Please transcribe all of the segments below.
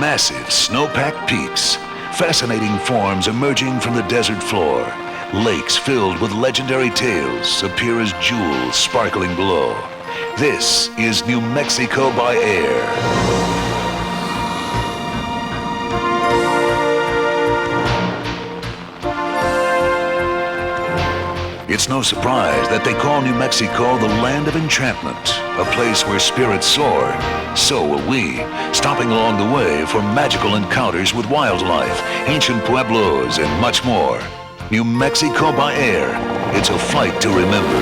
Massive snow-packed peaks, fascinating forms emerging from the desert floor. Lakes filled with legendary tales appear as jewels sparkling below. This is New Mexico by air. It's no surprise that they call New Mexico the land of enchantment, a place where spirits soar. So will we, stopping along the way for magical encounters with wildlife, ancient pueblos, and much more. New Mexico by air. It's a flight to remember.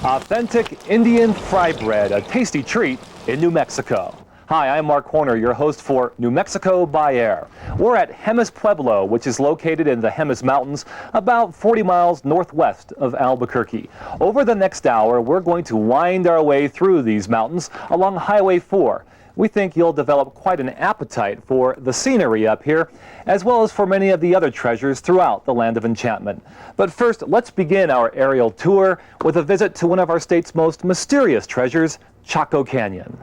Authentic Indian fry bread, a tasty treat in New Mexico. Hi, I'm Mark Horner, your host for New Mexico by Air. We're at Jemez Pueblo, which is located in the Jemez Mountains, about 40 miles northwest of Albuquerque. Over the next hour, we're going to wind our way through these mountains along Highway 4. We think you'll develop quite an appetite for the scenery up here, as well as for many of the other treasures throughout the Land of Enchantment. But first, let's begin our aerial tour with a visit to one of our state's most mysterious treasures, Chaco Canyon.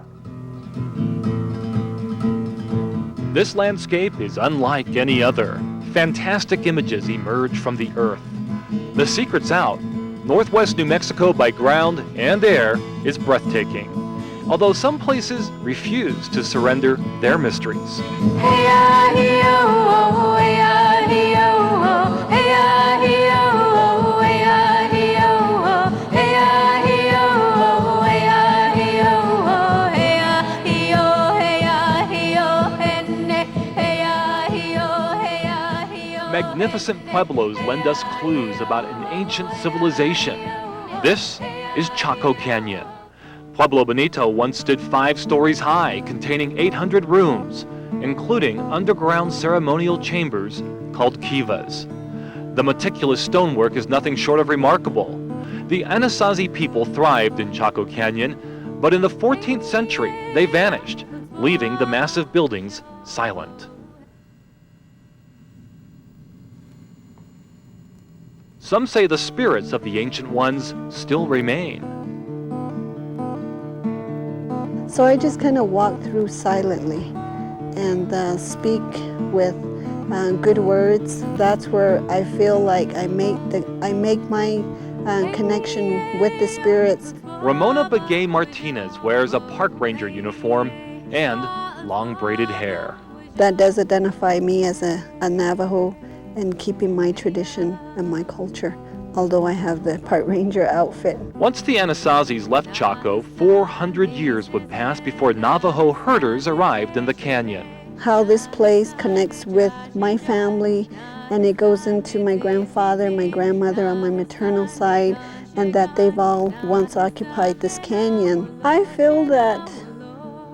This landscape is unlike any other. Fantastic images emerge from the earth. The secret's out. Northwest New Mexico by ground and air is breathtaking, although some places refuse to surrender their mysteries. Magnificent pueblos lend us clues about an ancient civilization. This is Chaco Canyon. Pueblo Bonito once stood 5 stories high, containing 800 rooms, including underground ceremonial chambers called kivas. The meticulous stonework is nothing short of remarkable. The Anasazi people thrived in Chaco Canyon, but in the 14th century they vanished, leaving the massive buildings silent. Some say the spirits of the ancient ones still remain. So I just kind of walk through silently and speak with good words. That's where I feel like I make my connection with the spirits. Ramona Begay Martinez wears a park ranger uniform and long braided hair. That does identify me as a Navajo and keeping my tradition and my culture, although I have the park ranger outfit. Once the Anasazis left Chaco, 400 years would pass before Navajo herders arrived in the canyon. How this place connects with my family, and it goes into my grandfather, my grandmother on my maternal side, and that they've all once occupied this canyon. I feel that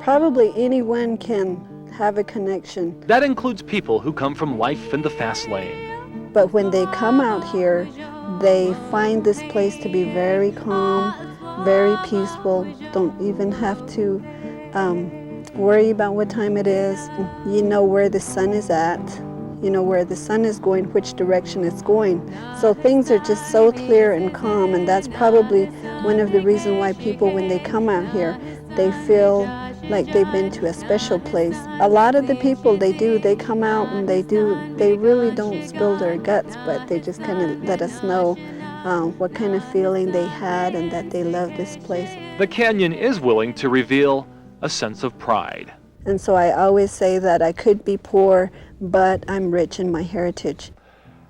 probably anyone can have a connection. That includes people who come from life in the fast lane. But when they come out here, they find this place to be very calm, very peaceful, don't even have to worry about what time it is. You know where the sun is at, you know where the sun is going, which direction it's going. So things are just so clear and calm, and that's probably one of the reasons why people, when they come out here, they feel like they've been to a special place. A lot of the people, they come out and they really don't spill their guts, but they just kind of let us know what kind of feeling they had and that they love this place. The canyon is willing to reveal a sense of pride. And so I always say that I could be poor, but I'm rich in my heritage.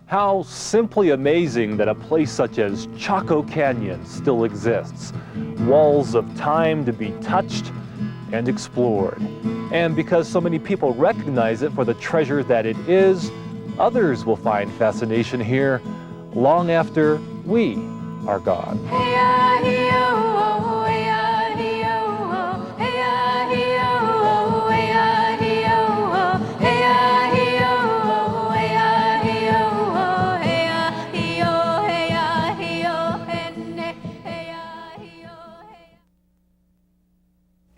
How simply amazing that a place such as Chaco Canyon still exists. Walls of time to be touched and explored. And because so many people recognize it for the treasure that it is, others will find fascination here long after we are gone.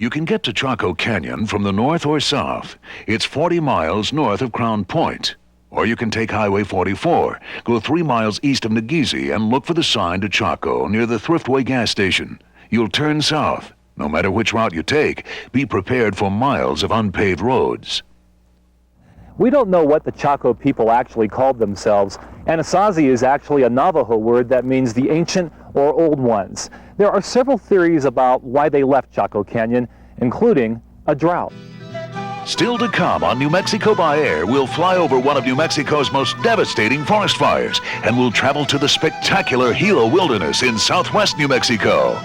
You can get to Chaco Canyon from the north or south. It's 40 miles north of Crown Point. Or you can take Highway 44, go 3 miles east of Nageezi, and look for the sign to Chaco near the Thriftway gas station. You'll turn south. No matter which route you take, be prepared for miles of unpaved roads. We don't know what the Chaco people actually called themselves. Anasazi is actually a Navajo word that means the ancient or old ones. There are several theories about why they left Chaco Canyon, including a drought. Still to come on New Mexico by Air, we'll fly over one of New Mexico's most devastating forest fires, and we'll travel to the spectacular Gila Wilderness in southwest New Mexico.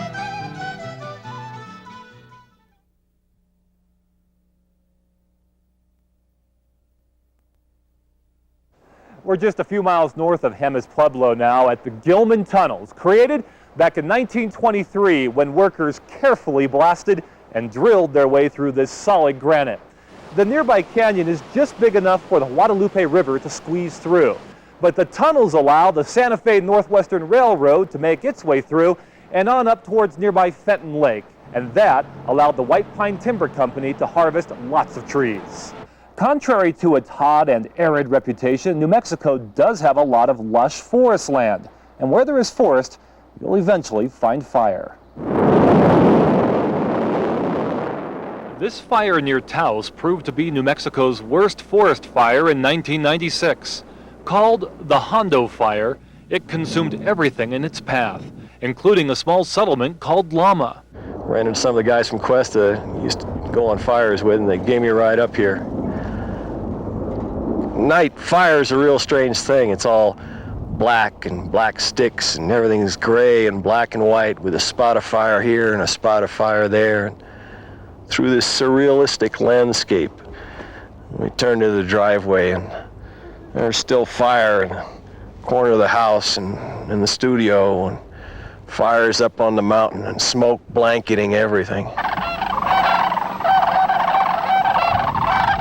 We're just a few miles north of Jemez Pueblo now at the Gilman Tunnels, created back in 1923 when workers carefully blasted and drilled their way through this solid granite. The nearby canyon is just big enough for the Guadalupe River to squeeze through, but the tunnels allow the Santa Fe Northwestern Railroad to make its way through and on up towards nearby Fenton Lake, and that allowed the White Pine Timber Company to harvest lots of trees. Contrary to its hot and arid reputation, New Mexico does have a lot of lush forest land, and where there is forest, you'll eventually find fire. This fire near Taos proved to be New Mexico's worst forest fire in 1996. Called the Hondo Fire, it consumed everything in its path, including a small settlement called Llama. Ran into some of the guys from Cuesta, used to go on fires with, and they gave me a ride up here. Night fire is a real strange thing. It's all black and black sticks, and everything's gray and black and white with a spot of fire here and a spot of fire there. And through this surrealistic landscape, we turned to the driveway, and there's still fire in the corner of the house and in the studio, and fires up on the mountain and smoke blanketing everything.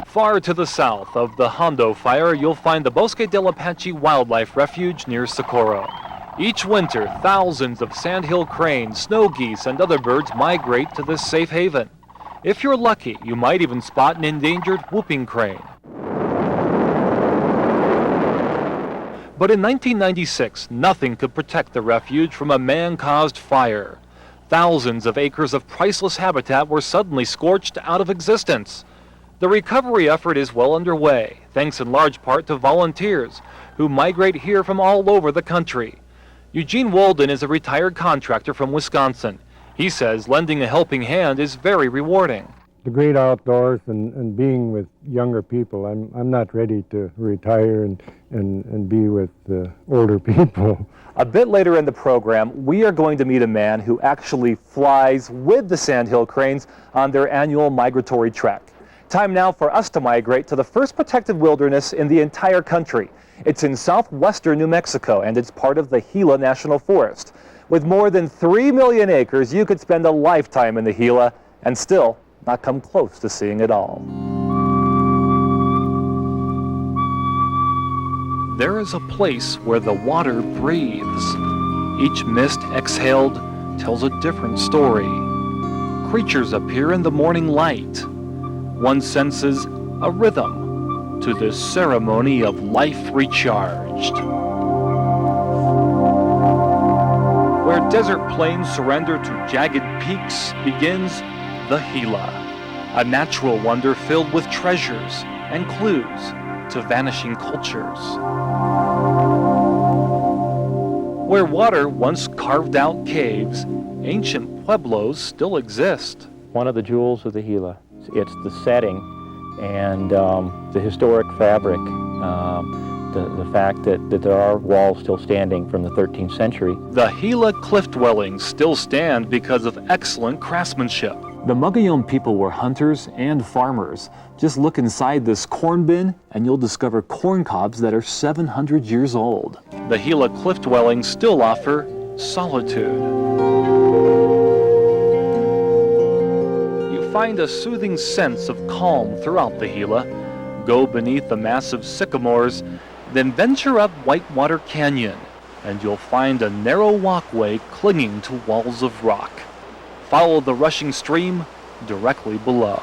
Far to the south of the Hondo Fire, you'll find the Bosque del Apache Wildlife Refuge near Socorro. Each winter, thousands of sandhill cranes, snow geese, and other birds migrate to this safe haven. If you're lucky, you might even spot an endangered whooping crane. But in 1996, nothing could protect the refuge from a man-caused fire. Thousands of acres of priceless habitat were suddenly scorched out of existence. The recovery effort is well underway, thanks in large part to volunteers who migrate here from all over the country. Eugene Walden is a retired contractor from Wisconsin. He says lending a helping hand is very rewarding. The great outdoors and being with younger people. I'm not ready to retire and be with older people. A bit later in the program, we are going to meet a man who actually flies with the sandhill cranes on their annual migratory trek. Time now for us to migrate to the first protected wilderness in the entire country. It's in southwestern New Mexico, and it's part of the Gila National Forest. With more than 3 million acres, you could spend a lifetime in the Gila and still not come close to seeing it all. There is a place where the water breathes. Each mist exhaled tells a different story. Creatures appear in the morning light. One senses a rhythm to this ceremony of life recharged. Where desert plains surrender to jagged peaks begins the Gila, a natural wonder filled with treasures and clues to vanishing cultures. Where water once carved out caves, ancient pueblos still exist. One of the jewels of the Gila. It's the setting and the historic fabric, the fact that there are walls still standing from the 13th century. The Gila cliff dwellings still stand because of excellent craftsmanship. The Magayon people were hunters and farmers. Just look inside this corn bin and you'll discover corn cobs that are 700 years old. The Gila cliff dwellings still offer solitude. Find a soothing sense of calm throughout the Gila. Go beneath the massive sycamores, then venture up Whitewater Canyon, and you'll find a narrow walkway clinging to walls of rock. Follow the rushing stream directly below.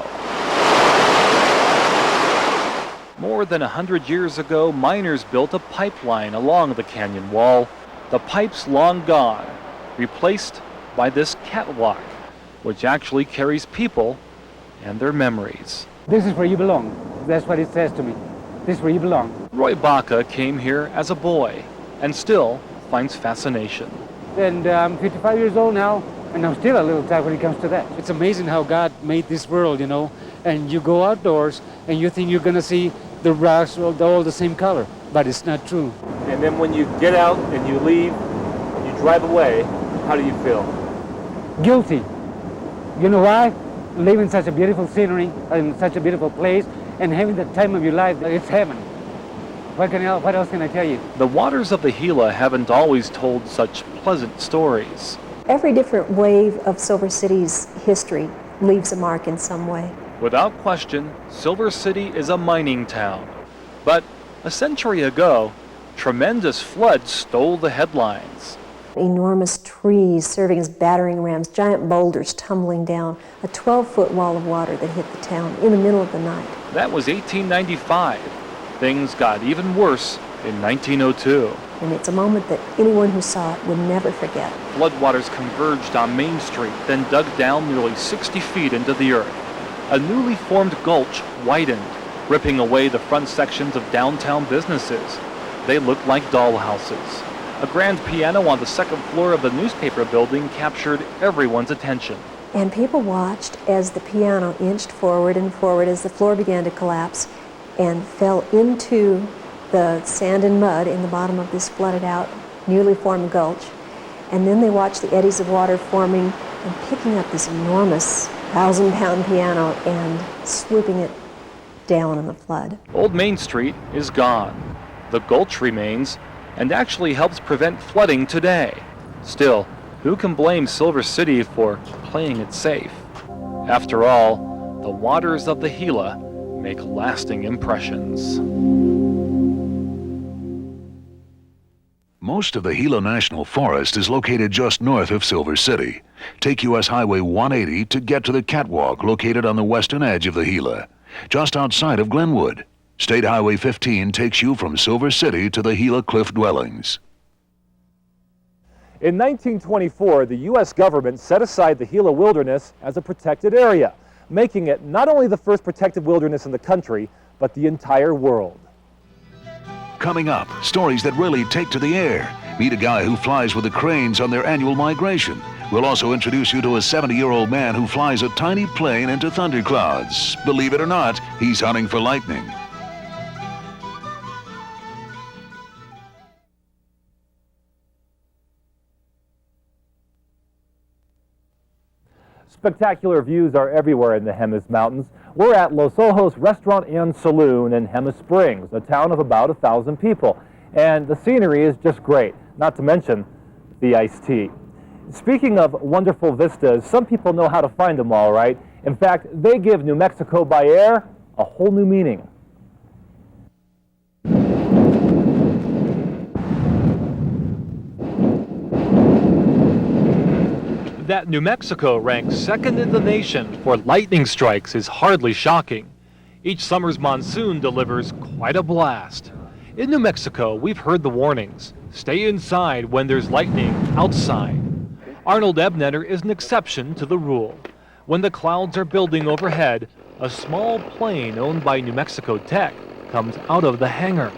More than 100 years ago, miners built a pipeline along the canyon wall. The pipe's long gone, replaced by this catwalk, which actually carries people and their memories. This is where you belong. That's what it says to me. This is where you belong. Roy Baca came here as a boy and still finds fascination. And I'm 55 years old now, and I'm still a little tired when it comes to that. It's amazing how God made this world, you know, and you go outdoors and you think you're going to see the rocks all the same color, but it's not true. And then when you get out and you leave, you drive away, how do you feel? Guilty. You know why? Living such a beautiful scenery in such a beautiful place and having the time of your life, it's heaven. What else can I tell you? The waters of the Gila haven't always told such pleasant stories. Every different wave of Silver City's history leaves a mark in some way. Without question, Silver City is a mining town. But a century ago, tremendous floods stole the headlines. Enormous trees serving as battering rams, giant boulders tumbling down, a 12-foot wall of water that hit the town in the middle of the night. That was 1895. Things got even worse in 1902. And it's a moment that anyone who saw it would never forget. Floodwaters converged on Main Street, then dug down nearly 60 feet into the earth. A newly formed gulch widened, ripping away the front sections of downtown businesses. They looked like dollhouses. A grand piano on the second floor of the newspaper building captured everyone's attention. And people watched as the piano inched forward and forward as the floor began to collapse and fell into the sand and mud in the bottom of this flooded out, newly formed gulch. And then they watched the eddies of water forming and picking up this enormous 1,000-pound piano and swooping it down in the flood. Old Main Street is gone. The gulch remains and actually helps prevent flooding today. Still, who can blame Silver City for playing it safe? After all, the waters of the Gila make lasting impressions. Most of the Gila National Forest is located just north of Silver City. Take U.S. Highway 180 to get to the catwalk located on the western edge of the Gila, just outside of Glenwood. State Highway 15 takes you from Silver City to the Gila Cliff Dwellings. In 1924, the U.S. government set aside the Gila Wilderness as a protected area, making it not only the first protected wilderness in the country, but the entire world. Coming up, stories that really take to the air. Meet a guy who flies with the cranes on their annual migration. We'll also introduce you to a 70-year-old man who flies a tiny plane into thunderclouds. Believe it or not, he's hunting for lightning. Spectacular views are everywhere in the Jemez Mountains. We're at Los Ojos Restaurant and Saloon in Jemez Springs, a town of about 1,000 people. And the scenery is just great, not to mention the iced tea. Speaking of wonderful vistas, some people know how to find them all right. In fact, they give New Mexico by air a whole new meaning. That New Mexico ranks second in the nation for lightning strikes is hardly shocking. Each summer's monsoon delivers quite a blast. In New Mexico, we've heard the warnings. Stay inside when there's lightning outside. Arnold Ebnetter is an exception to the rule. When the clouds are building overhead, a small plane owned by New Mexico Tech comes out of the hangar.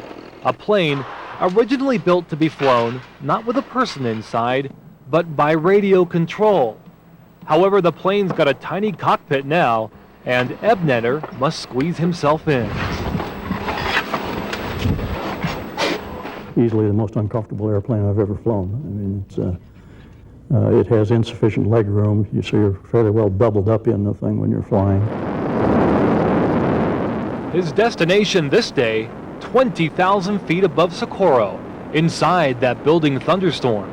A plane originally built to be flown not with a person inside, but by radio control. However, the plane's got a tiny cockpit now, and Ebnetter must squeeze himself in. Easily the most uncomfortable airplane I've ever flown. I mean, it has insufficient leg room, so you're fairly well doubled up in the thing when you're flying. His destination this day, 20,000 feet above Socorro, inside that building thunderstorm.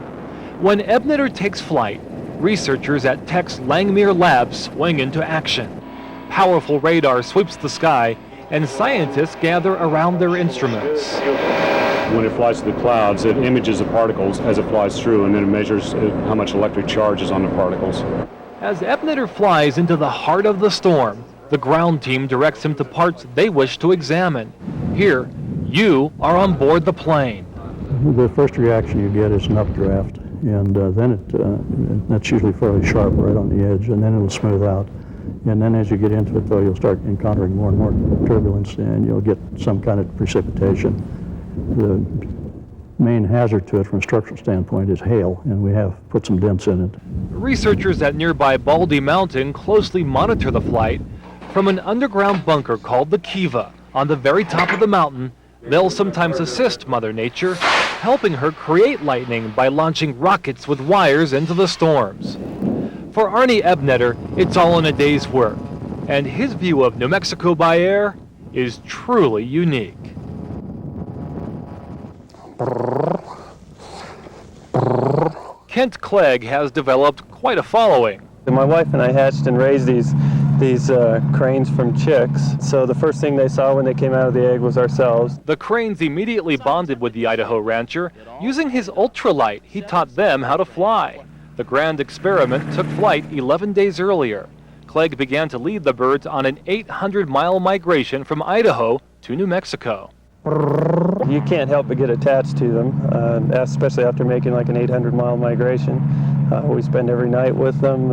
When Ebnetter takes flight, researchers at Tech's Langmuir Lab swing into action. Powerful radar sweeps the sky, and scientists gather around their instruments. When it flies through the clouds, it images the particles as it flies through, and then it measures how much electric charge is on the particles. As Ebnetter flies into the heart of the storm, the ground team directs him to parts they wish to examine. Here, you are on board the plane. The first reaction you get is an updraft, and then that's usually fairly sharp right on the edge, and then it'll smooth out. And then as you get into it, though, you'll start encountering more and more turbulence, and you'll get some kind of precipitation. The main hazard to it from a structural standpoint is hail, and we have put some dents in it. Researchers at nearby Baldy Mountain closely monitor the flight from an underground bunker called the Kiva. On the very top of the mountain, they'll sometimes assist Mother Nature, helping her create lightning by launching rockets with wires into the storms. For Arnie Ebnetter, it's all in a day's work, and his view of New Mexico by air is truly unique. Kent Clegg has developed quite a following. My wife and I hatched and raised these cranes from chicks. So the first thing they saw when they came out of the egg was ourselves. The cranes immediately bonded with the Idaho rancher. Using his ultralight, he taught them how to fly. The grand experiment took flight 11 days earlier. Clegg began to lead the birds on an 800-mile migration from Idaho to New Mexico. You can't help but get attached to them, especially after making like an 800-mile migration. We spend every night with them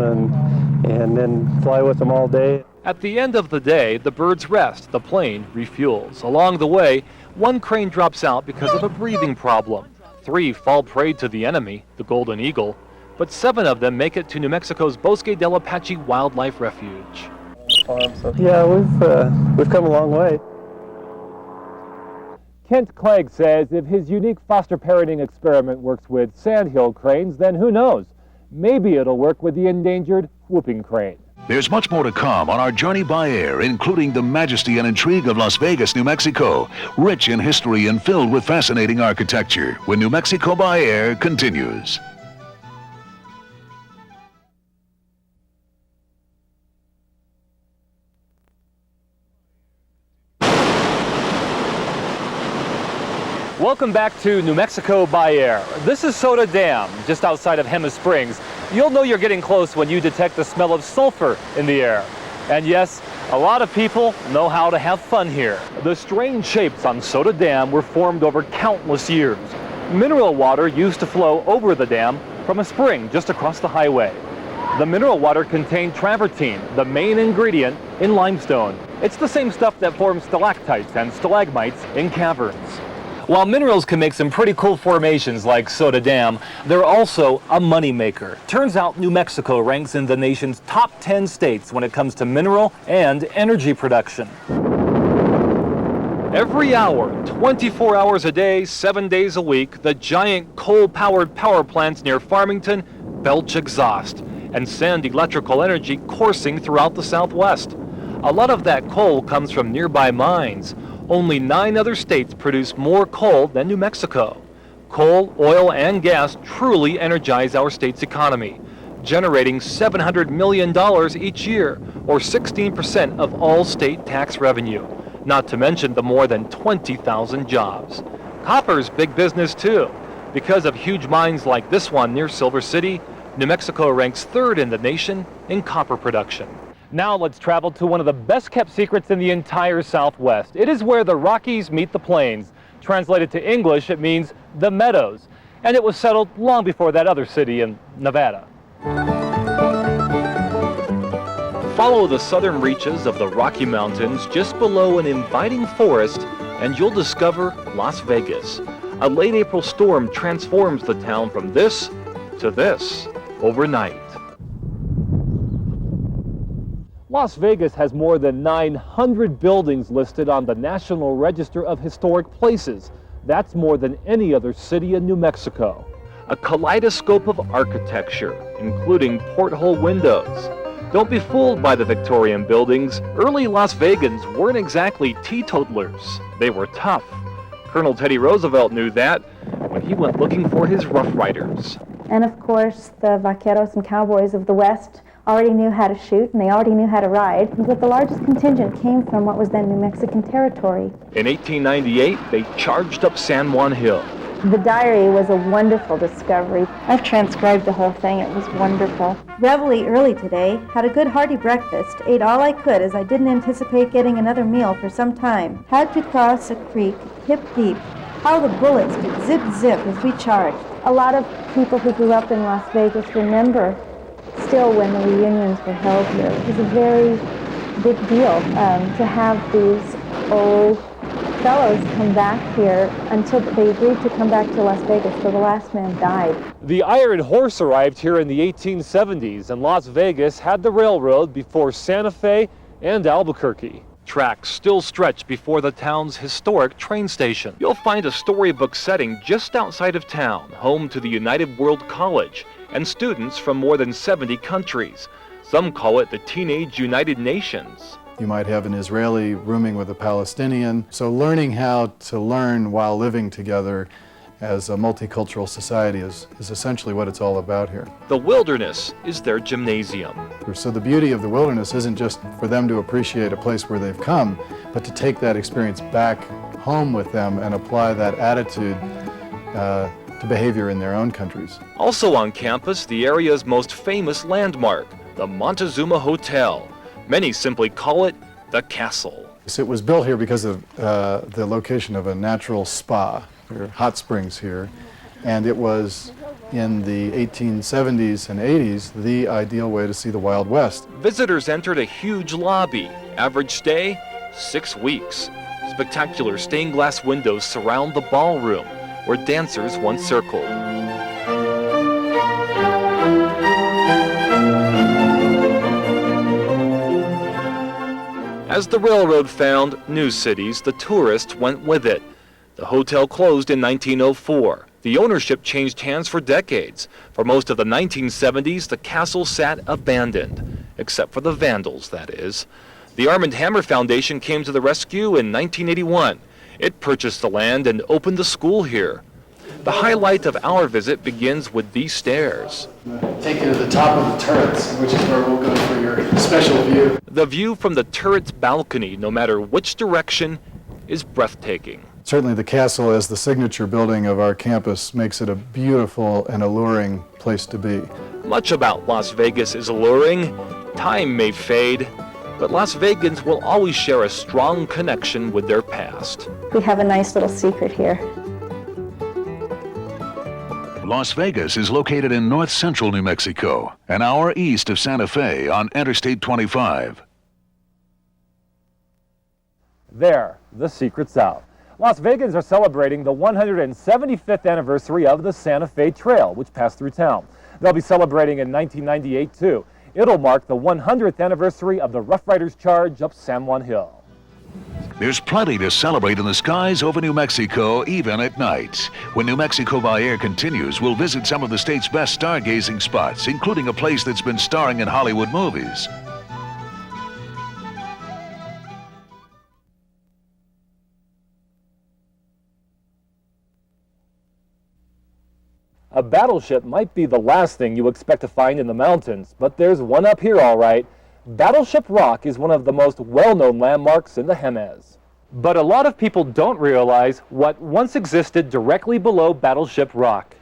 and then fly with them all day. At the end of the day, the birds rest, the plane refuels. Along the way, one crane drops out because of a breathing problem. 3 fall prey to the enemy, the golden eagle, but 7 of them make it to New Mexico's Bosque del Apache Wildlife Refuge. Yeah, we've come a long way. Kent Clegg says if his unique foster parenting experiment works with sandhill cranes, then who knows? Maybe it'll work with the endangered whooping crane. There's much more to come on our journey by air, including the majesty and intrigue of Las Vegas, New Mexico, rich in history and filled with fascinating architecture, when New Mexico by air continues. Welcome back to New Mexico by air. This is Soda Dam, just outside of Hemis Springs. You'll know you're getting close when you detect the smell of sulfur in the air. And yes, a lot of people know how to have fun here. The strange shapes on Soda Dam were formed over countless years. Mineral water used to flow over the dam from a spring just across the highway. The mineral water contained travertine, the main ingredient in limestone. It's the same stuff that forms stalactites and stalagmites in caverns. While minerals can make some pretty cool formations like Soda Dam, they're also a moneymaker. Turns out New Mexico ranks in the nation's top 10 states when it comes to mineral and energy production. Every hour, 24 hours a day, 7 days a week, the giant coal-powered power plants near Farmington belch exhaust and send electrical energy coursing throughout the Southwest. A lot of that coal comes from nearby mines. Only 9 other states produce more coal than New Mexico. Coal, oil, and gas truly energize our state's economy, generating $700 million each year, or 16% of all state tax revenue, not to mention the more than 20,000 jobs. Copper's big business too. Because of huge mines like this one near Silver City, New Mexico ranks 3rd in the nation in copper production. Now let's travel to one of the best kept secrets in the entire Southwest. It is where the Rockies meet the plains. Translated to English, it means the meadows. And it was settled long before that other city in Nevada. Follow the southern reaches of the Rocky Mountains just below an inviting forest and you'll discover Las Vegas. A late April storm transforms the town from this to this overnight. Las Vegas has more than 900 buildings listed on the National Register of Historic Places. That's more than any other city in New Mexico. A kaleidoscope of architecture, including porthole windows. Don't be fooled by the Victorian buildings. Early Las Vegans weren't exactly teetotalers. They were tough. Colonel Teddy Roosevelt knew that when he went looking for his Rough Riders. And of course, the vaqueros and cowboys of the West already knew how to shoot, and they already knew how to ride, but the largest contingent came from what was then New Mexican territory. In 1898, they charged up San Juan Hill. The diary was a wonderful discovery. I've transcribed the whole thing. It was wonderful. Reveille early today, had a good hearty breakfast, ate all I could as I didn't anticipate getting another meal for some time. Had to cross a creek hip deep. How the bullets did zip zip as we charged. A lot of people who grew up in Las Vegas remember still when the reunions were held here. It was a very big deal to have these old fellows come back here until they agreed to come back to Las Vegas till the last man died. The Iron Horse arrived here in the 1870s, and Las Vegas had the railroad before Santa Fe and Albuquerque. Tracks still stretch before the town's historic train station. You'll find a storybook setting just outside of town, home to the United World College and students from more than 70 countries. Some call it the Teenage United Nations. You might have an Israeli rooming with a Palestinian. So learning how to learn while living together as a multicultural society is essentially what it's all about here. The wilderness is their gymnasium. So the beauty of the wilderness isn't just for them to appreciate a place where they've come, but to take that experience back home with them and apply that attitude to behavior in their own countries. Also on campus, the area's most famous landmark, the Montezuma Hotel. Many simply call it the Castle. So it was built here because of the location of a natural spa. There are hot springs here, and it was in the 1870s and 80s the ideal way to see the Wild West. Visitors entered a huge lobby. Average stay, 6 weeks. Spectacular stained glass windows surround the ballroom, where dancers once circled. As the railroad found new cities, the tourists went with it. The hotel closed in 1904. The ownership changed hands for decades. For most of the 1970s, the castle sat abandoned, except for the vandals, that is. The Arm & Hammer Foundation came to the rescue in 1981. It purchased the land and opened a school here. The highlight of our visit begins with these stairs. Take you to the top of the turrets, which is where we'll go for your special view. The view from the turret's balcony, no matter which direction, is breathtaking. Certainly the castle, as the signature building of our campus, makes it a beautiful and alluring place to be. Much about Las Vegas is alluring. Time may fade, but Las Vegans will always share a strong connection with their past. We have a nice little secret here. Las Vegas is located in north-central New Mexico, an hour east of Santa Fe on Interstate 25. There, the secret's out. Las Vegans are celebrating the 175th anniversary of the Santa Fe Trail, which passed through town. They'll be celebrating in 1998, too. It'll mark the 100th anniversary of the Rough Riders Charge up San Juan Hill. There's plenty to celebrate in the skies over New Mexico, even at night. When New Mexico by Air continues, we'll visit some of the state's best stargazing spots, including a place that's been starring in Hollywood movies. A battleship might be the last thing you expect to find in the mountains, but there's one up here, all right. Battleship Rock is one of the most well-known landmarks in the Jemez. But a lot of people don't realize what once existed directly below Battleship Rock.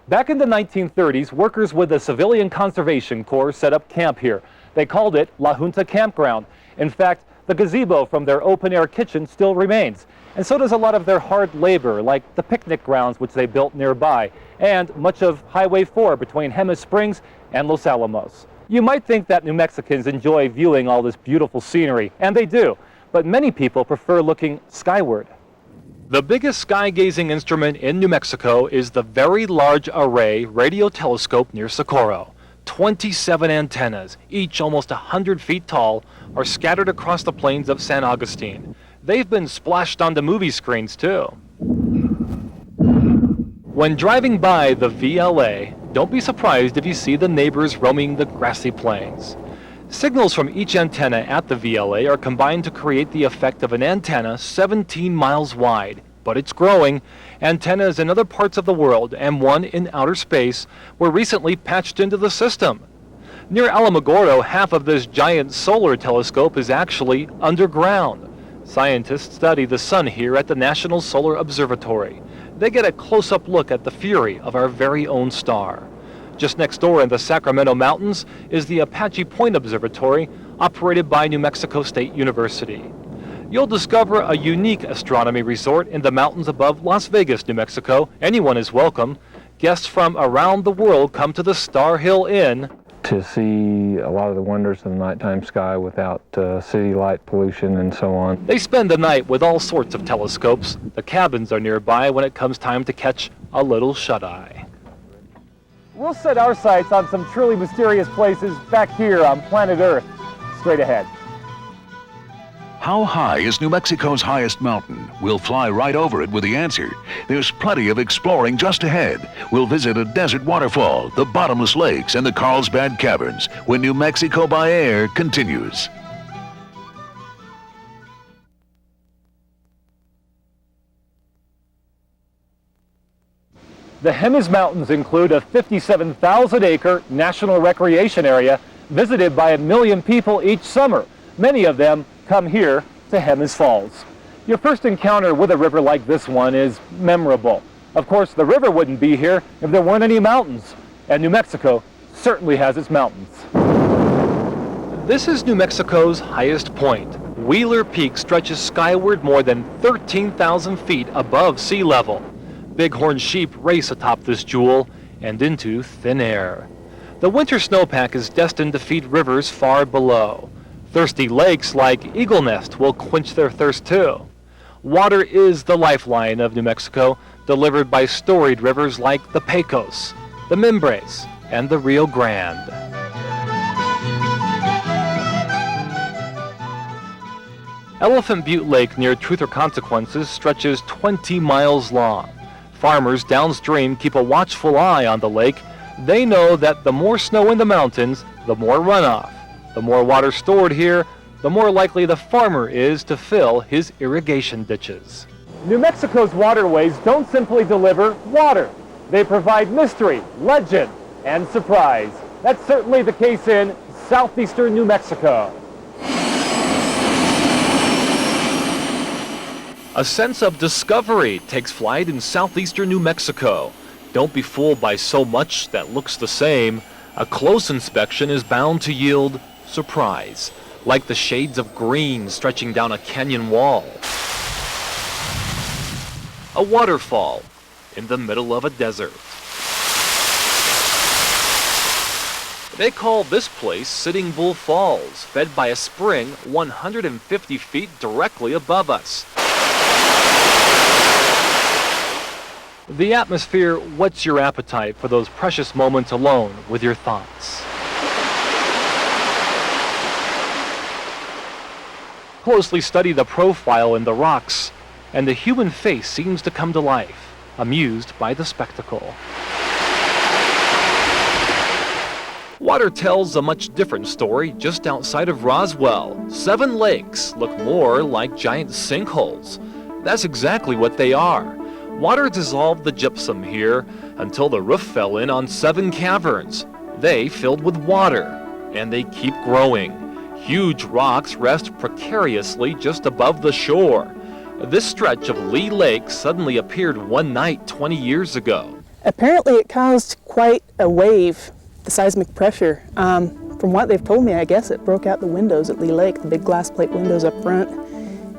Back in the 1930s, workers with the Civilian Conservation Corps set up camp here. They called it La Junta Campground. In fact, the gazebo from their open-air kitchen still remains. And so does a lot of their hard labor, like the picnic grounds which they built nearby, and much of Highway 4 between Jemez Springs and Los Alamos. You might think that New Mexicans enjoy viewing all this beautiful scenery, and they do, but many people prefer looking skyward. The biggest sky-gazing instrument in New Mexico is the Very Large Array radio telescope near Socorro. 27 antennas, each almost 100 feet tall, are scattered across the plains of San Agustin. They've been splashed onto movie screens, too. When driving by the VLA, don't be surprised if you see the neighbors roaming the grassy plains. Signals from each antenna at the VLA are combined to create the effect of an antenna 17 miles wide, but it's growing. Antennas in other parts of the world and one in outer space were recently patched into the system. Near Alamogordo, half of this giant solar telescope is actually underground. Scientists study the sun here at the National Solar Observatory. They get a close-up look at the fury of our very own star. Just next door in the Sacramento Mountains is the Apache Point Observatory, operated by New Mexico State University. You'll discover a unique astronomy resort in the mountains above Las Vegas, New Mexico. Anyone is welcome. guests from around the world come to the Star Hill Inn to see a lot of the wonders of the nighttime sky without city light pollution and so on. They spend the night with all sorts of telescopes. The cabins are nearby when it comes time to catch a little shut-eye. We'll set our sights on some truly mysterious places back here on planet Earth. Straight ahead. How high is New Mexico's highest mountain? We'll fly right over it with the answer. There's plenty of exploring just ahead. We'll visit a desert waterfall, the bottomless lakes, and the Carlsbad Caverns when New Mexico by Air continues. The Jemez Mountains include a 57,000-acre national recreation area visited by 1 million people each summer. Many of them come here to Jemez Falls. Your first encounter with a river like this one is memorable. Of course, the river wouldn't be here if there weren't any mountains, and New Mexico certainly has its mountains. This is New Mexico's highest point. Wheeler Peak stretches skyward more than 13,000 feet above sea level. Bighorn sheep race atop this jewel and into thin air. The winter snowpack is destined to feed rivers far below. Thirsty lakes like Eagle Nest will quench their thirst too. Water is the lifeline of New Mexico, delivered by storied rivers like the Pecos, the Mimbres, and the Rio Grande. Elephant Butte Lake near Truth or Consequences stretches 20 miles long. Farmers downstream keep a watchful eye on the lake. They know that the more snow in the mountains, the more runoff. The more water stored here, the more likely the farmer is to fill his irrigation ditches. New Mexico's waterways don't simply deliver water. They provide mystery, legend, and surprise. That's certainly the case in southeastern New Mexico. A sense of discovery takes flight in southeastern New Mexico. Don't be fooled by so much that looks the same. A close inspection is bound to yield surprise, like the shades of green stretching down a canyon wall. A waterfall in the middle of a desert. They call this place Sitting Bull Falls, fed by a spring 150 feet directly above us. The atmosphere whets your appetite for those precious moments alone with your thoughts. Closely study the profile in the rocks, and the human face seems to come to life, amused by the spectacle. Water tells a much different story just outside of Roswell. 7 lakes look more like giant sinkholes. That's exactly what they are. Water dissolved the gypsum here until the roof fell in on 7 caverns. They filled with water, and they keep growing. Huge rocks rest precariously just above the shore. This stretch of Lee Lake suddenly appeared one night 20 years ago. Apparently it caused quite a wave, the seismic pressure. From what they've told me, I guess it broke out the windows at Lee Lake, the big glass plate windows up front,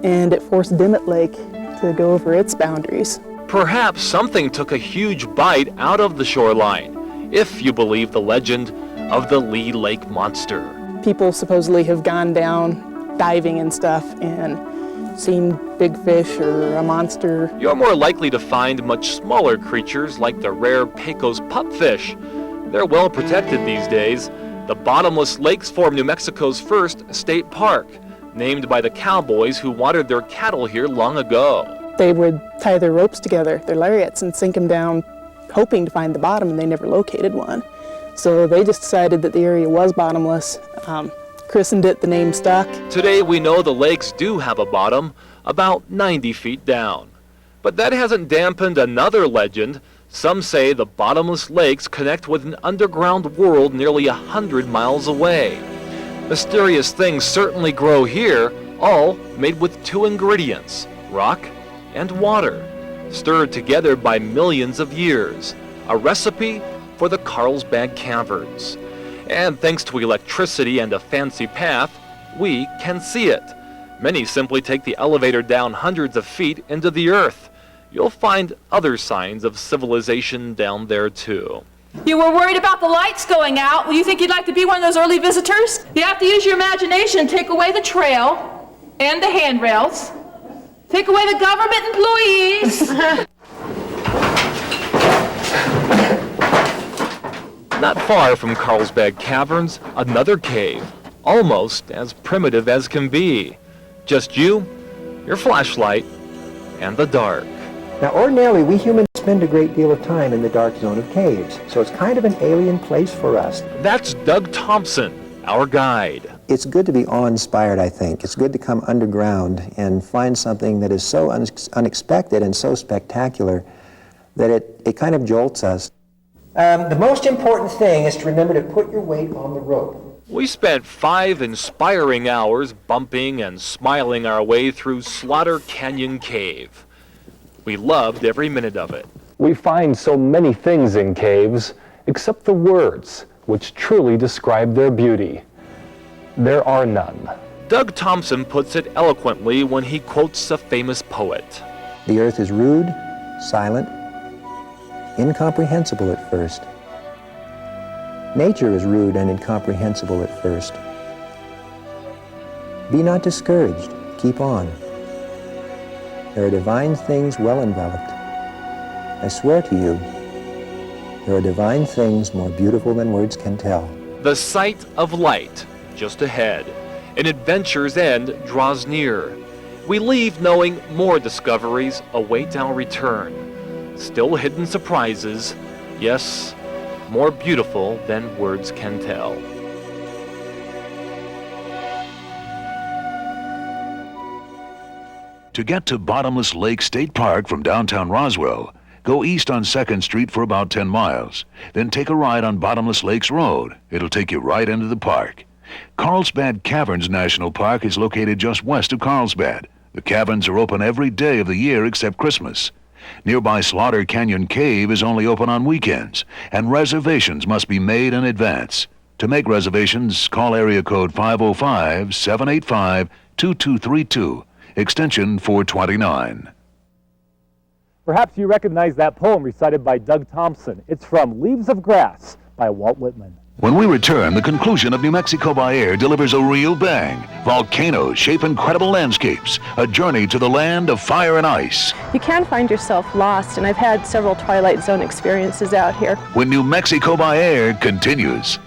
and it forced Dimmitt Lake to go over its boundaries. Perhaps something took a huge bite out of the shoreline, if you believe the legend of the Lee Lake Monster. People supposedly have gone down diving and stuff and seen big fish or a monster. You're more likely to find much smaller creatures like the rare Pecos pupfish. They're well protected these days. The bottomless lakes form New Mexico's first state park, named by the cowboys who watered their cattle here long ago. They would tie their ropes together, their lariats, and sink them down, hoping to find the bottom, and they never located one. So they just decided that the area was bottomless, christened it, the name stuck. Today we know the lakes do have a bottom, about 90 feet down. But that hasn't dampened another legend. Some say the bottomless lakes connect with an underground world nearly 100 miles away. Mysterious things certainly grow here, all made with 2 ingredients, rock and water, stirred together by millions of years. A recipe for the Carlsbad Caverns. And thanks to electricity and a fancy path, we can see it. Many simply take the elevator down hundreds of feet into the earth. you'll find other signs of civilization down there too. You were worried about the lights going out. Well, you think you'd like to be one of those early visitors? You have to use your imagination, take away the trail and the handrails, take away the government employees. Not far from Carlsbad Caverns, another cave, almost as primitive as can be. Just you, your flashlight, and the dark. Now, ordinarily, we humans spend a great deal of time in the dark zone of caves, so it's kind of an alien place for us. That's Doug Thompson, our guide. It's good to be awe-inspired, I think. It's good to come underground and find something that is so unexpected and so spectacular that it kind of jolts us. The most important thing is to remember to put your weight on the rope. We spent 5 inspiring hours bumping and smiling our way through Slaughter Canyon Cave. We loved every minute of it. We find so many things in caves, except the words, which truly describe their beauty. There are none. Doug Thompson puts it eloquently when he quotes a famous poet. The earth is rude, silent, incomprehensible at first. Nature is rude and incomprehensible at first. Be not discouraged, keep on. There are divine things well enveloped. I swear to you, there are divine things more beautiful than words can tell. The sight of light just ahead. An adventure's end draws near. We leave knowing more discoveries await our return. Still hidden surprises, yes, more beautiful than words can tell. To get to Bottomless Lake State Park from downtown Roswell, go east on 2nd Street for about 10 miles. Then take a ride on Bottomless Lakes Road. It'll take you right into the park. Carlsbad Caverns National Park is located just west of Carlsbad. The caverns are open every day of the year except Christmas. Nearby Slaughter Canyon Cave is only open on weekends, and reservations must be made in advance. To make reservations, call area code 505-785-2232, extension 429. Perhaps you recognize that poem recited by Doug Thompson. It's from Leaves of Grass by Walt Whitman. When we return, the conclusion of New Mexico by Air delivers a real bang. Volcanoes shape incredible landscapes, a journey to the land of fire and ice. You can find yourself lost, and I've had several Twilight Zone experiences out here. When New Mexico by Air continues.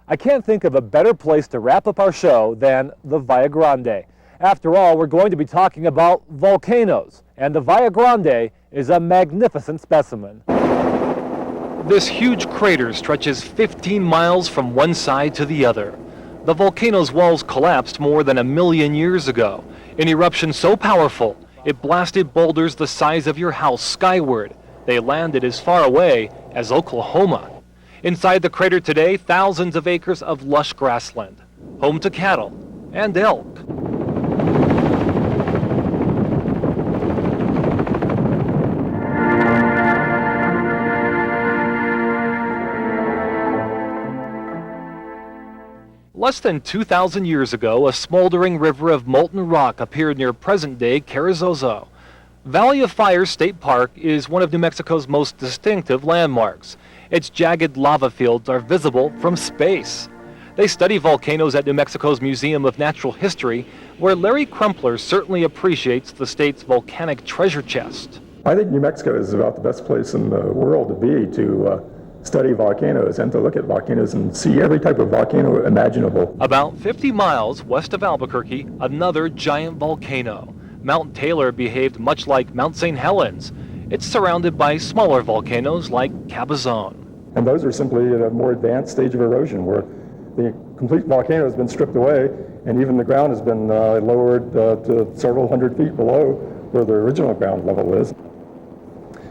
I can't think of a better place to wrap up our show than the Via Grande. After all, we're going to be talking about volcanoes, and the Via Grande is a magnificent specimen. This huge crater stretches 15 miles from one side to the other. The volcano's walls collapsed more than 1 million years ago. An eruption so powerful, it blasted boulders the size of your house skyward. They landed as far away as Oklahoma. Inside the crater today, thousands of acres of lush grassland, home to cattle and elk. Less than 2,000 years ago, a smoldering river of molten rock appeared near present-day Carrizozo. Valley of Fire State Park is one of New Mexico's most distinctive landmarks. Its jagged lava fields are visible from space. They study volcanoes at New Mexico's Museum of Natural History, where Larry Crumpler certainly appreciates the state's volcanic treasure chest. I think New Mexico is about the best place in the world to be to study volcanoes and to look at volcanoes and see every type of volcano imaginable. About 50 miles west of Albuquerque, another giant volcano. Mount Taylor behaved much like Mount St. Helens. It's surrounded by smaller volcanoes like Cabazon. And those are simply at a more advanced stage of erosion where the complete volcano has been stripped away and even the ground has been lowered to several hundred feet below where the original ground level is.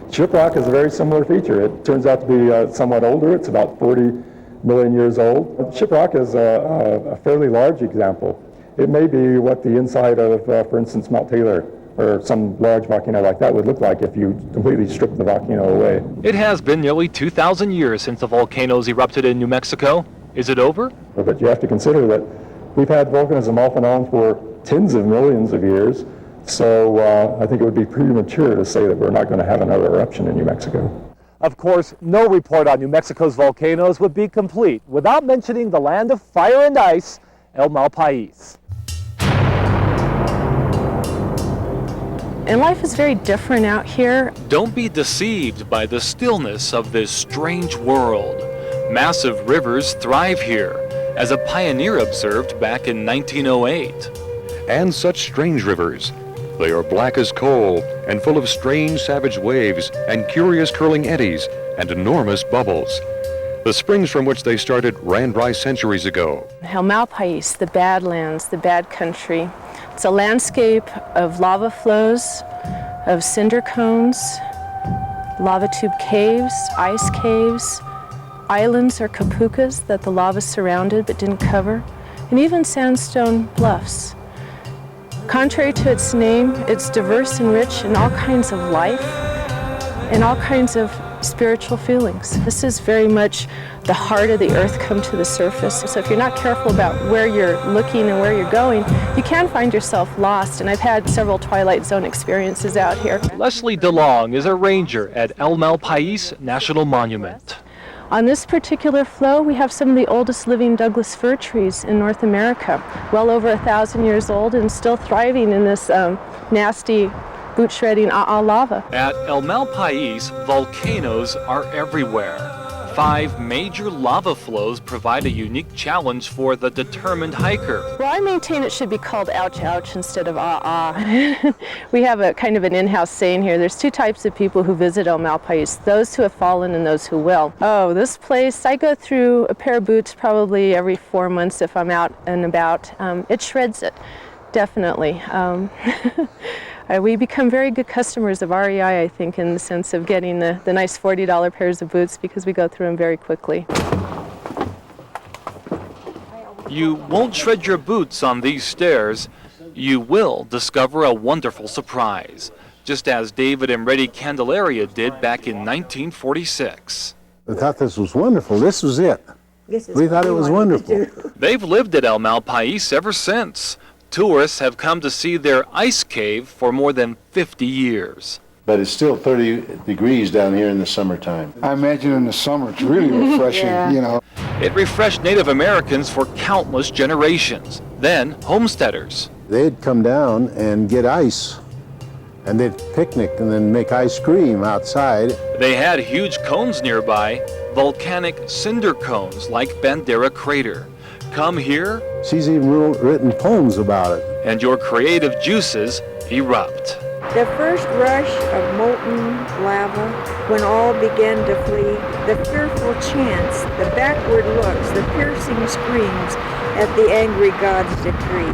Shiprock is a very similar feature. It turns out to be somewhat older. It's about 40 million years old. Shiprock is a fairly large example. It may be what the inside of, for instance, Mount Taylor or some large volcano like that would look like if you completely stripped the volcano away. It has been nearly 2,000 years since the volcanoes erupted in New Mexico. Is it over? But you have to consider that we've had volcanism off and on for tens of millions of years, so I think it would be premature to say that we're not going to have another eruption in New Mexico. Of course, no report on New Mexico's volcanoes would be complete without mentioning the land of fire and ice, El Malpais. And life is very different out here. Don't be deceived by the stillness of this strange world. Massive rivers thrive here, as a pioneer observed back in 1908. And such strange rivers. They are black as coal and full of strange savage waves and curious curling eddies and enormous bubbles. The springs from which they started ran dry centuries ago. El Malpais, the Badlands, the Bad Country. It's a landscape of lava flows, of cinder cones, lava tube caves, ice caves, islands or kapukas that the lava surrounded but didn't cover, and even sandstone bluffs. Contrary to its name, it's diverse and rich in all kinds of life and all kinds of spiritual feelings. This is very much the heart of the earth come to the surface. So if you're not careful about where you're looking and where you're going, you can find yourself lost. And I've had several Twilight Zone experiences out here. Leslie DeLong is a ranger at El Malpais National Monument. On this particular flow, we have some of the oldest living Douglas fir trees in North America, well over 1,000 years old and still thriving in this nasty boot-shredding lava. At El Malpais, volcanoes are everywhere. 5 major lava flows provide a unique challenge for the determined hiker. Well, I maintain it should be called ouch ouch instead of We have a kind of an in-house saying here. There's 2 types of people who visit El Malpais, those who have fallen and those who will. Oh, this place, I go through a pair of boots probably every 4 months if I'm out and about. It shreds it, definitely. We become very good customers of REI, I think, in the sense of getting the nice $40 pairs of boots because we go through them very quickly. You won't shred your boots on these stairs. You will discover a wonderful surprise, just as David and Reddy Candelaria did back in 1946. I thought this was wonderful. This was it. We thought it was wonderful. They've lived at El Malpais ever since. Tourists have come to see their ice cave for more than 50 years. But it's still 30 degrees down here in the summertime. I imagine in the summer it's really refreshing, you know. It refreshed Native Americans for countless generations, then homesteaders. They'd come down and get ice, and they'd picnic and then make ice cream outside. They had huge cones nearby, volcanic cinder cones like Bandera Crater. Come here. She's even written poems about it. And your creative juices erupt. The first rush of molten lava, when all began to flee, the fearful chants, the backward looks, the piercing screams at the angry God's decree.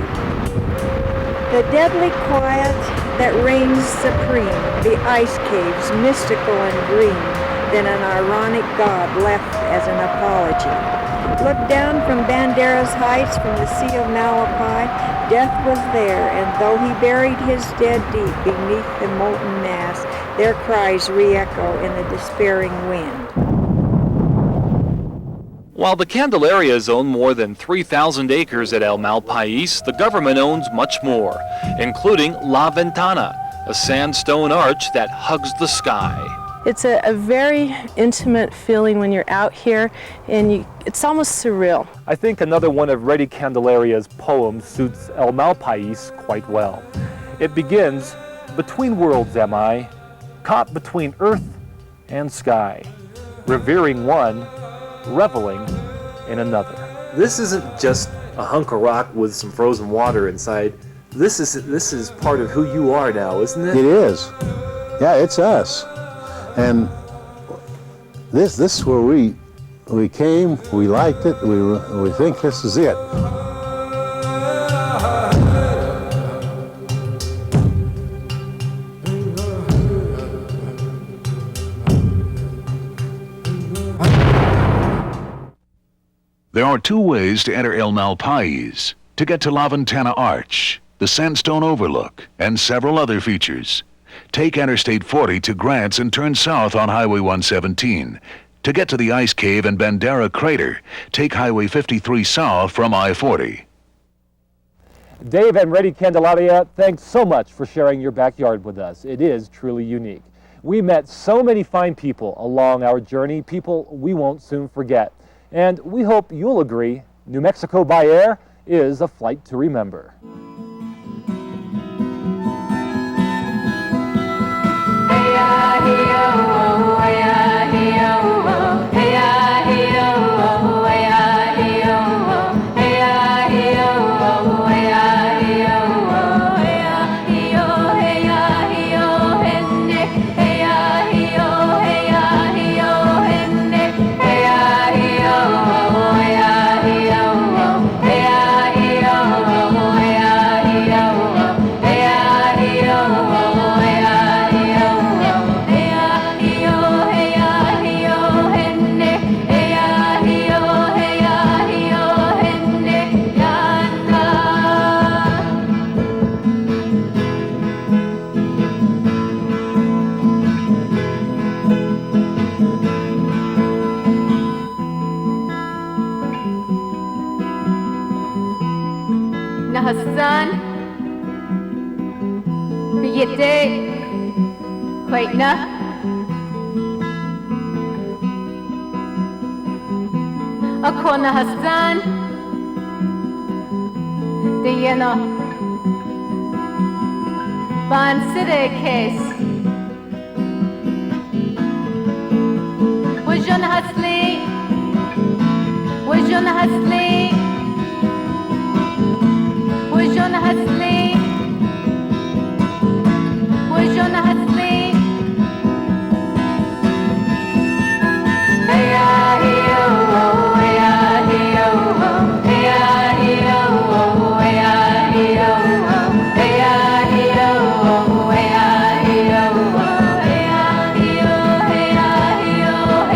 The deadly quiet that reigns supreme, the ice caves, mystical and green, then an ironic God left as an apology. Look down from Bandera's heights, from the Sea of Malapai, death was there, and though he buried his dead deep beneath the molten mass, their cries re-echo in the despairing wind. While the Candelarias own more than 3,000 acres at El Malpais, the government owns much more, including La Ventana, a sandstone arch that hugs the sky. It's a very intimate feeling when you're out here, and it's almost surreal. I think another one of Reddy Candelaria's poems suits El Malpais quite well. It begins, "Between worlds am I, caught between earth and sky, revering one, reveling in another." This isn't just a hunk of rock with some frozen water inside. This is part of who you are now, isn't it? It is. Yeah, it's us. And this is where we came, we liked it, we think this is it. There are 2 ways to enter El Malpais: to get to La Ventana Arch, the sandstone overlook, and several other features. Take Interstate 40 to Grants and turn south on Highway 117. To get to the ice cave and Bandera Crater, take Highway 53 south from I-40. Dave and Reddy Candelaria, thanks so much for sharing your backyard with us. It is truly unique. We met so many fine people along our journey, people we won't soon forget. And we hope you'll agree, New Mexico by air is a flight to remember. Hassan, Biyete, Kwaitna, Akona Hassan, Diyeno, Ban Side Case, Wajon Hasli, Wajon Hasli. Wajon Hasli, Wajon Hasli. Hey ya hey oh, hey ya hey oh, hey ya hey oh, hey ya hey oh, hey ya hey oh, hey ya hey oh, hey ya hey oh, hey ya hey oh,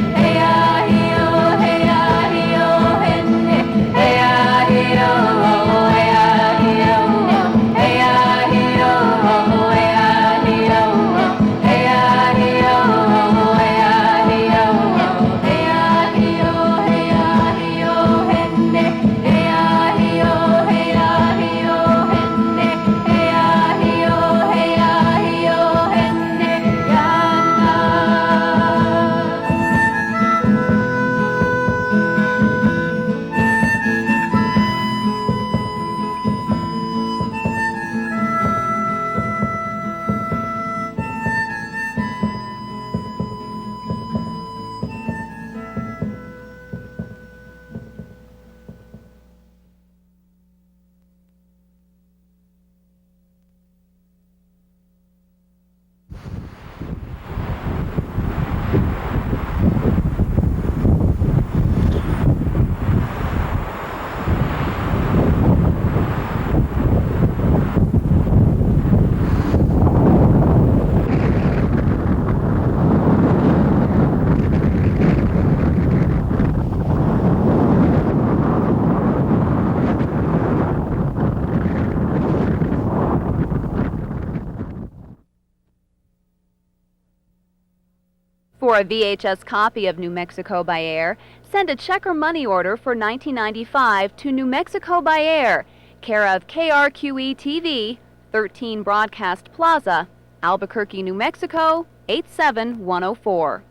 hey ya hey oh, hey ya hey oh, hey ya hey oh. For a VHS copy of New Mexico by Air, send a check or money order for $19.95 to New Mexico by Air, care of KRQE-TV, 13 Broadcast Plaza, Albuquerque, New Mexico, 87104.